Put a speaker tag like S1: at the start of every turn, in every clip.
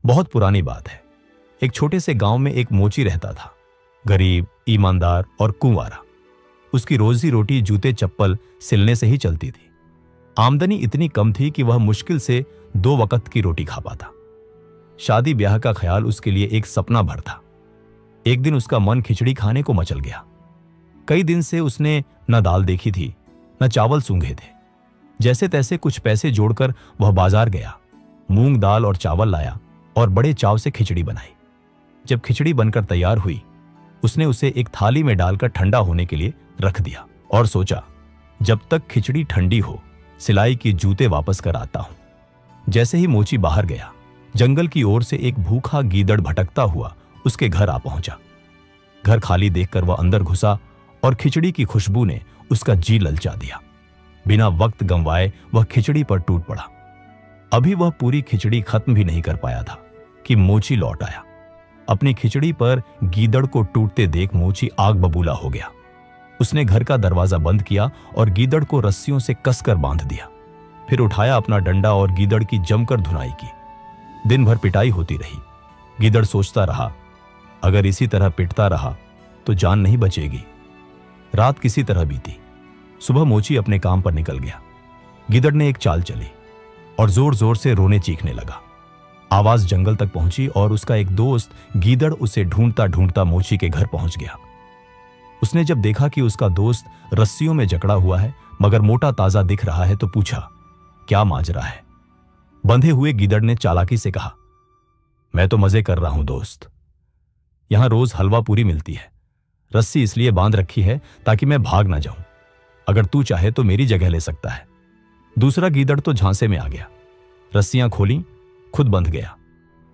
S1: बहुत पुरानी बात है। एक छोटे से गांव में एक मोची रहता था, गरीब, ईमानदार और कुंवारा। उसकी रोजी रोटी जूते चप्पल सिलने से ही चलती थी। आमदनी इतनी कम थी कि वह मुश्किल से 2 वक्त की रोटी खा पाता। शादी ब्याह का ख्याल उसके लिए एक सपना भर था। एक दिन उसका मन खिचड़ी खाने को मचल गया। कई दिन से उसने न दाल देखी थी, न चावल सूंघे थे। जैसे तैसे कुछ पैसे जोड़कर वह बाजार गया, मूंग दाल और चावल लाया और बड़े चाव से खिचड़ी बनाई। जब खिचड़ी बनकर तैयार हुई, उसने उसे एक थाली में डालकर ठंडा होने के लिए रख दिया और सोचा, जब तक खिचड़ी ठंडी हो सिलाई की जूते वापस कर आता हूं। जैसे ही मोची बाहर गया, जंगल की ओर से एक भूखा गीदड़ भटकता हुआ उसके घर आ पहुंचा। घर खाली देखकर वह अंदर घुसा और खिचड़ी की खुशबू ने उसका जी ललचा दिया। बिना वक्त गंवाए वह खिचड़ी पर टूट पड़ा। अभी वह पूरी खिचड़ी खत्म भी नहीं कर पाया था कि मोची लौट आया। अपनी खिचड़ी पर गीदड़ को टूटते देख मोची आग बबूला हो गया। उसने घर का दरवाजा बंद किया और गीदड़ को रस्सियों से कसकर बांध दिया। फिर उठाया अपना डंडा और गीदड़ की जमकर धुनाई की। दिन भर पिटाई होती रही। गीदड़ सोचता रहा, अगर इसी तरह पिटता रहा तो जान नहीं बचेगी। रात किसी तरह बीती। सुबह मोची अपने काम पर निकल गया। गीदड़ ने एक चाल चली और जोर जोर से रोने चीखने लगा। आवाज जंगल तक पहुंची और उसका एक दोस्त गीदड़ उसे ढूंढता ढूंढता मोची के घर पहुंच गया। उसने जब देखा कि उसका दोस्त रस्सियों में जकड़ा हुआ है मगर मोटा ताजा दिख रहा है तो पूछा, क्या माजरा है? बंधे हुए गीदड़ ने चालाकी से कहा, मैं तो मजे कर रहा हूं दोस्त। यहां रोज हलवा पूरी मिलती है। रस्सी इसलिए बांध रखी है ताकि मैं भाग ना जाऊं। अगर तू चाहे तो मेरी जगह ले सकता है। दूसरा गीदड़ तो झांसे में आ गया। रस्सियां खोली, खुद बंध गया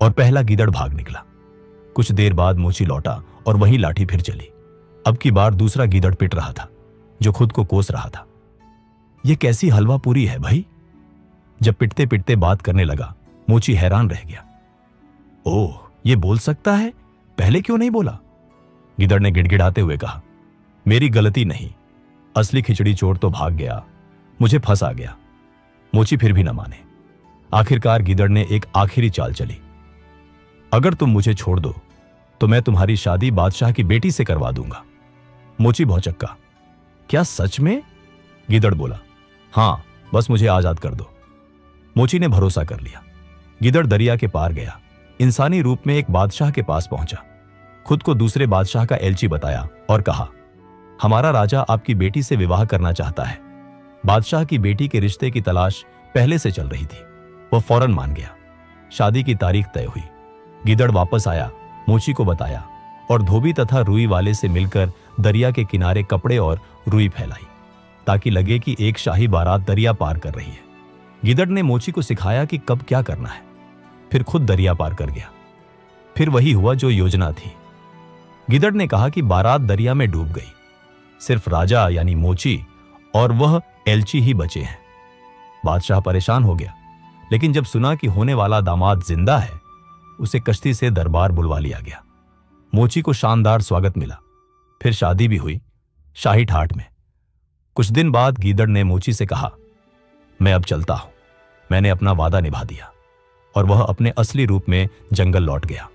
S1: और पहला गीदड़ भाग निकला। कुछ देर बाद मोची लौटा और वही लाठी फिर चली। अब की बार दूसरा गीदड़ पिट रहा था, जो खुद को कोस रहा था। यह कैसी हलवा पूरी है भाई? जब पिटते पिटते बात करने लगा, मोची हैरान रह गया। ओह, ये बोल सकता है, पहले क्यों नहीं बोला? गीदड़ ने गिड़गिड़ाते हुए कहा, मेरी गलती नहीं। असली खिचड़ी चोर तो भाग गया, मुझे फंसा गया। मोची फिर भी न माने। आखिरकार गीदड़ ने एक आखिरी चाल चली। अगर तुम मुझे छोड़ दो तो मैं तुम्हारी शादी बादशाह की बेटी से करवा दूंगा। मोची भौचक्का, क्या सच में? गीदड़ बोला, हां, बस मुझे आजाद कर दो। मोची ने भरोसा कर लिया। गीदड़ दरिया के पार गया। इंसानी रूप में एक बादशाह के पास पहुंचा। खुद को दूसरे बादशाह का एलची बताया और कहा, हमारा राजा आपकी बेटी से विवाह करना चाहता है। बादशाह की बेटी के रिश्ते की तलाश पहले से चल रही थी। वह फौरन मान गया। शादी की तारीख तय हुई। गीदड़ वापस आया, मोची को बताया और धोबी तथा रुई वाले से मिलकर दरिया के किनारे कपड़े और रुई फैलाई ताकि लगे कि एक शाही बारात दरिया पार कर रही है। गीदड़ ने मोची को सिखाया कि कब क्या करना है, फिर खुद दरिया पार कर गया। फिर वही हुआ जो योजना थी। गीदड़ ने कहा कि बारात दरिया में डूब गई। सिर्फ राजा यानी मोची और वह एलची ही बचे हैं। बादशाह परेशान हो गया, लेकिन जब सुना कि होने वाला दामाद जिंदा है, उसे कश्ती से दरबार बुलवा लिया गया। मोची को शानदार स्वागत मिला। फिर शादी भी हुई, शाही ठाठ में। कुछ दिन बाद गीदड़ ने मोची से कहा, मैं अब चलता हूं। मैंने अपना वादा निभा दिया। और वह अपने असली रूप में जंगल लौट गया।